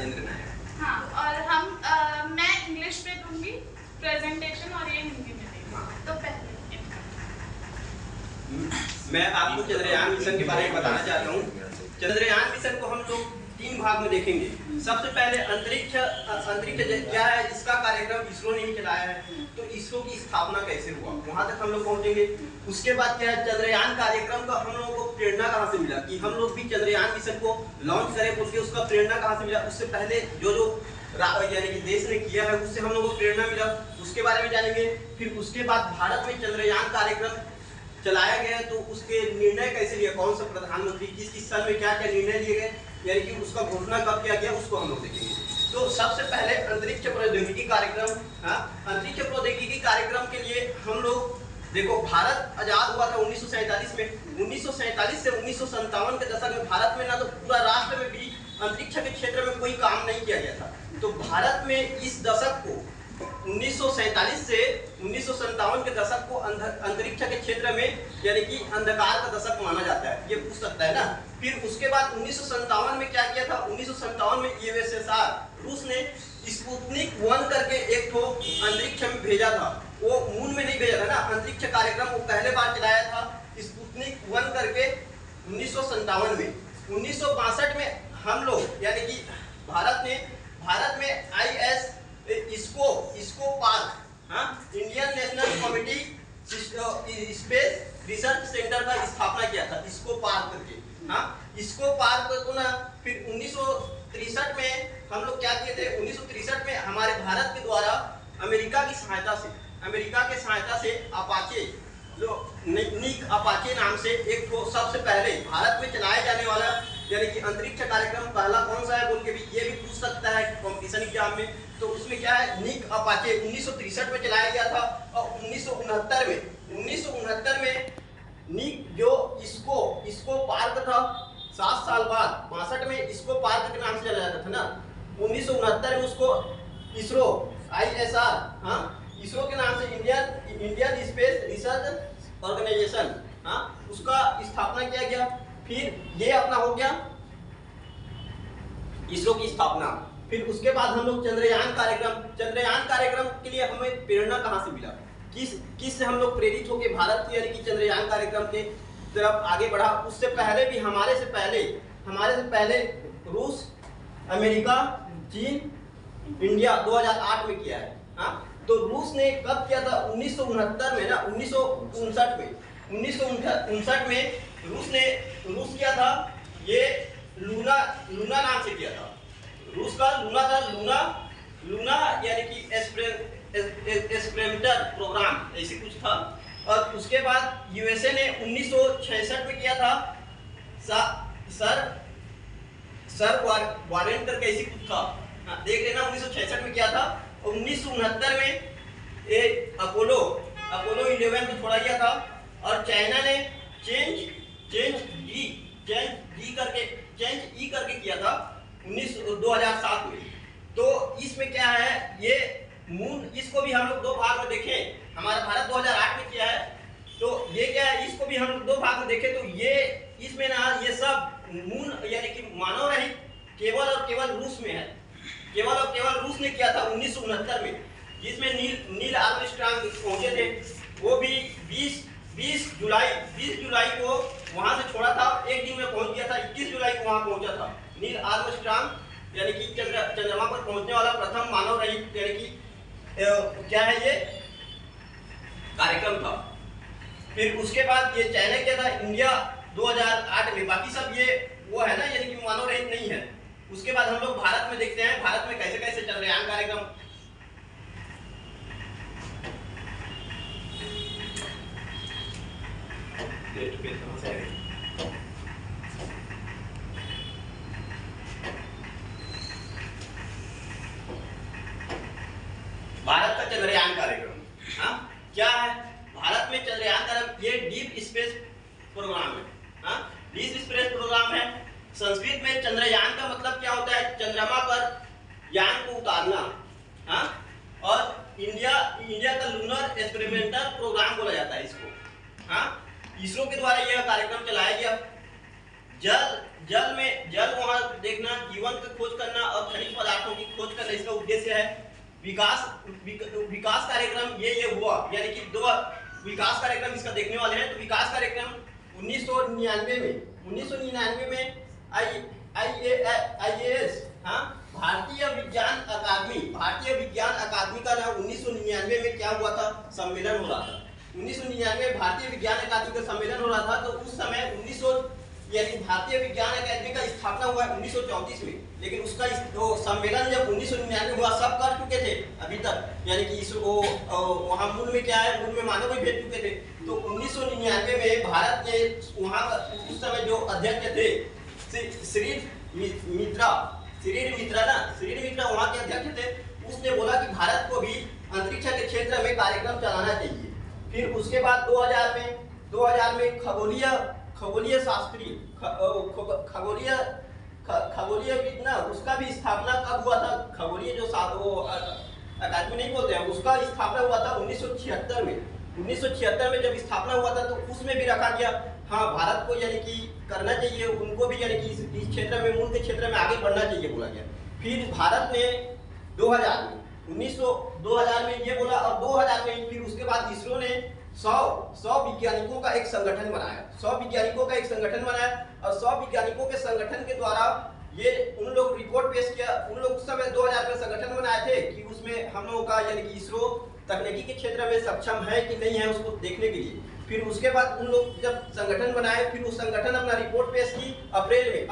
राजेंद्र नायक। हाँ, और मैं इंग्लिश में दूंगी प्रेजेंटेशन और ये हिंदी में देंगे। तो पहले मैं आपको चंद्रयान मिशन के बारे में बताना चाहता हूँ। चंद्रयान मिशन को हम लोग 3 भाग में देखेंगे। सबसे पहले अंतरिक्ष क्या है, इसका कार्यक्रम इसरो ने ही चलाया है, तो इसरो की स्थापना कैसे हुआ वहां तक हम लोग पहुंचेंगे। उसके बाद क्या है, चंद्रयान कार्यक्रम का हम लोगों को प्रेरणा कहाँ से मिला कि हम लोग भी चंद्रयान मिशन को लॉन्च करें, बोल के उसका प्रेरणा कहाँ से मिला, उससे पहले जो यानी कि देश ने किया है उससे हम लोगों को प्रेरणा मिला, उसके बारे में जानेंगे। फिर उसके बाद भारत में चंद्रयान कार्यक्रम चलाया गया तो उसके निर्णय कैसे लिया, कौन सा प्रधानमंत्री किस साल में क्या क्या निर्णय लिए गए, यानी कि उसका घोषणा कब किया गया, उसको हम लोग देखेंगे। तो सबसे पहले अंतरिक्ष प्रौद्योगिकी कार्यक्रम। अंतरिक्ष प्रौद्योगिकी कार्यक्रम के लिए हम लोग देखो, भारत आजाद हुआ था 1947 में। 1947 से 1957 के दशक में भारत में ना तो पूरा राष्ट्र में भी अंतरिक्ष के क्षेत्र में कोई काम नहीं किया गया था। तो भारत में इस दशक को 1947 से 1957 के दशक को अंतरिक्ष के क्षेत्र में यानी कि अंधकार का दशक माना जाता है, ये पूछ सकता है ना। फिर उसके बाद 1957 में क्या किया था, 1957 में यूएसएसआर रूस ने स्पुतनिक 1 करके एक तो अंतरिक्ष में भेजा था। वो मून में नहीं भेजा था ना, अंतरिक्ष कार्यक्रम वो पहले बार चलाया था स्पुतनिक 1 करके 1957 में। 1962 में हम लोग यानी कि भारत में IS इसको park Indian national comity space research centre का स्थापना किया था, इसको पार्क करके। इसको पार्क को ना फिर 1963 में हम लोग क्या किए थे, 1963 में हमारे भारत के द्वारा अमेरिका की सहायता से अपाचे निक अपाचे नाम से एक तो सबसे पहले भारत में चलाया जाने वाला यानी कि अंतरिक्ष कार्यक्रम पहला कौन सा है बोल के भी ये भी पूछ सकता है कंपटीशन एग्जाम में। तो उसमें क्या है, निक अपाचे 1963 में चलाया गया था और 1969 में निक जो इसको पार्क था 7 साल बाद 62 में इसको पार्क के नाम से चलाया जाता था ना। 1969 में उसको इसरो ISR इसरो के नाम से इंडियन स्पेस रिसर्च ऑर्गेनाइजेशन उसका स्थापना किया गया। फिर ये अपना हो गया इसरो की स्थापना। फिर उसके बाद हम लोग चंद्रयान कार्यक्रम के लिए हमें प्रेरणा कहाँ से मिला, किस से हम लोग प्रेरित होकर भारत को यानी कि चंद्रयान कार्यक्रम के तरफ आगे बढ़ा। उससे पहले भी हमारे से पहले रूस, अमेरिका, चीन, इंडिया 2008 में किया है। तो रूस ने कब किया था, 1969 में ना, 1959 में रूस किया था, ये लूना नाम से किया था। रूस का लूना था, लूना यानी कि एक्सपेरिमेंटल प्रोग्राम ऐसे कुछ था। और उसके बाद यूएसए ने 1966 में किया था, सर वारेंट करके ऐसी कुछ था, देख लेना 1966 में किया था। 1969 में एक अपोलो 11 को छोड़ा गया था। और चाइना ने चेंज ई करके किया था 2007 में। तो इसमें क्या है, ये मून, इसको भी हम लोग 2 भाग में देखें। हमारा भारत 2008 में किया है, तो ये क्या है, इसको भी हम लोग 2 भाग में देखें। तो ये इसमें ना ये सब मून यानी कि मानव रहित केवल और केवल रूस में है, केवल रूस ने किया था 1969 में, जिसमें नील आर्मस्ट्रांग पहुंचे थे। वो भी 20 जुलाई को वहां से छोड़ा था, एक दिन में पहुंच गया था। 21 जुलाई को वहां पहुंचा था नील आर्मस्ट्रांग यानी कि चंद्रमा पर पहुंचने वाला प्रथम मानव रहित यानी कि क्या है ये कार्यक्रम था। फिर उसके बाद ये चाइना किया था, इंडिया 2008 में। बाकी सब ये वो है ना यानी कि मानव रहित नहीं है। उसके बाद हम लोग भारत में देखते हैं, भारत में कैसे कैसे चंद्रयान कार्यक्रम। भारत का चंद्रयान कार्यक्रम क्या है, भारत में चंद्रयान कार्यक्रम ये डीप स्पेस प्रोग्राम है। डीप स्पेस प्रोग्राम है। संस्कृत में चंद्रयान का मतलब क्या होता है, चंद्रमा पर यान को उतारना। और इंडिया का लूनर एक्सपेरिमेंटल प्रोग्राम बोला जाता है इसको। इसरो के द्वारा यह कार्यक्रम चलाया गया। जल वहाँ देखना, जीवन का खोज करना और खनिज पदार्थों की खोज करना इसका उद्देश्य है। विकास कार्यक्रम ये हुआ, यानी कि 2 विकास कार्यक्रम इसका देखने वाले हैं। तो विकास कार्यक्रम 1999 में IAS, हाँ, भारतीय विज्ञान अकादमी का ना 1999 में क्या हुआ था, सम्मेलन हो रहा था। 1999 में भारतीय विज्ञान अकादमी का सम्मेलन हो रहा था। तो उस समय यानी भारतीय विज्ञान अकादमी का स्थापना हुआ 1934 में, लेकिन उसका सम्मेलन जब 1999 हुआ सब कर चुके थे अभी तक, यानी कि वहाँ मूल में क्या है, मूल में मानव भी भेज चुके थे। तो 1999 में भारत ने वहाँ उस समय जो अध्यक्ष थे श्री मित्रा वहाँ के अध्यक्ष थे। उसने बोला कि भारत को भी अंतरिक्ष के क्षेत्र में कार्यक्रम चलाना चाहिए। फिर उसके बाद 2000 में खगोलीय शास्त्री खगोलीयविद ना, उसका भी स्थापना कब हुआ था, खगोलीय जो अकादमी नहीं बोलते हैं, उसका स्थापना हुआ था 1976 में। 1976 में जब स्थापना हुआ था तो उसमें भी रखा गया, हाँ, भारत को यानी कि करना चाहिए, उनको भी यानी कि इस क्षेत्र में, मूल के क्षेत्र में आगे बढ़ना चाहिए बोला गया। फिर भारत ने 2000 में ये बोला, और 2000 में फिर उसके बाद इसरो ने 100 वैज्ञानिकों का एक संगठन बनाया। 100 वैज्ञानिकों का एक संगठन बनाया, और 100 वैज्ञानिकों के संगठन के द्वारा ये उन लोग रिपोर्ट पेश किया। उन लोग उस समय 2000 में संगठन बनाए थे कि उसमें हम लोगों का यानी कि इसरो तकनीकी के क्षेत्र में सक्षम है कि नहीं है उसको देखने के लिए। फिर उसके बाद उन लोग जब संगठन बनाए, फिर उस संगठन अपना रिपोर्ट पेश की अप्रैल